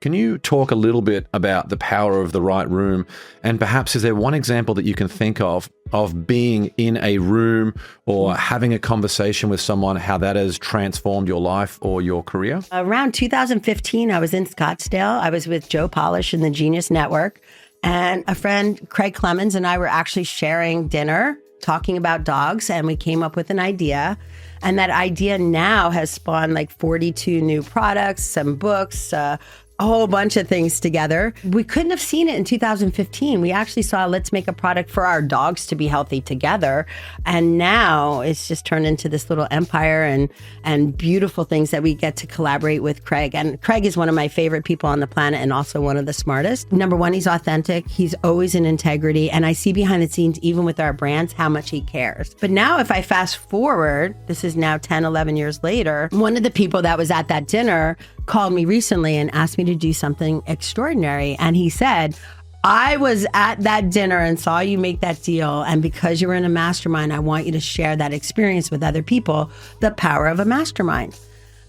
Can you talk a little bit about the power of the right room? And perhaps is there one example that you can think of being in a room or having a conversation with someone, how that has transformed your life or your career? Around 2015, I was in Scottsdale. I was with Joe Polish in the Genius Network. And a friend, Craig Clemens, and I were actually sharing dinner, talking about dogs, and we came up with an idea. And that idea now has spawned like 42 new products, some books, a whole bunch of things together. We couldn't have seen it in 2015. We actually saw, let's make a product for our dogs to be healthy together. And now it's just turned into this little empire and beautiful things that we get to collaborate with Craig. And Craig is one of my favorite people on the planet and also one of the smartest. Number one, he's authentic. He's always in integrity. And I see behind the scenes, even with our brands, how much he cares. But now if I fast forward, this is now 10, 11 years later, one of the people that was at that dinner called me recently and asked me to do something extraordinary. And he said, I was at that dinner and saw you make that deal. And because you were in a mastermind, I want you to share that experience with other people, the power of a mastermind.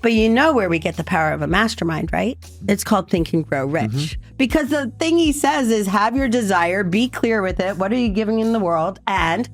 But you know where we get the power of a mastermind, right? It's called Think and Grow Rich. Mm-hmm. Because the thing he says is have your desire, be clear with it. What are you giving in the world? And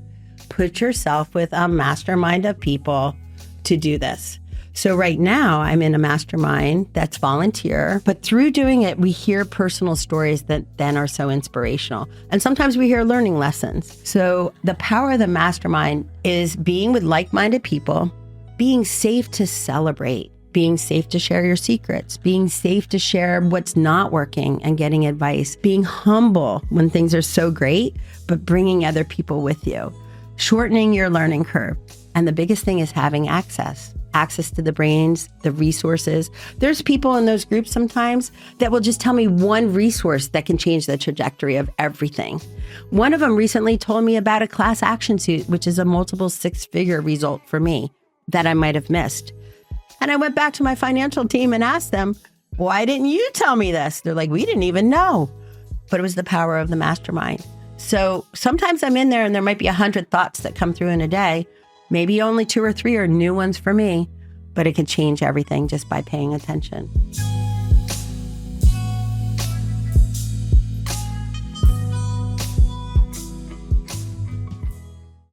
put yourself with a mastermind of people to do this. So right now I'm in a mastermind that's volunteer, but through doing it, we hear personal stories that then are so inspirational. And sometimes we hear learning lessons. So the power of the mastermind is being with like-minded people, being safe to celebrate, being safe to share your secrets, being safe to share what's not working and getting advice, being humble when things are so great, but bringing other people with you, shortening your learning curve. And the biggest thing is having access to the brains, the resources. There's people in those groups sometimes that will just tell me one resource that can change the trajectory of everything. One of them recently told me about a class action suit, which is a multiple six-figure result for me that I might have missed. And I went back to my financial team and asked them, why didn't you tell me this? They're like, we didn't even know. But it was the power of the mastermind. So sometimes I'm in there and there might be 100 thoughts that come through in a day. Maybe only 2 or 3 are new ones for me, but it can change everything just by paying attention.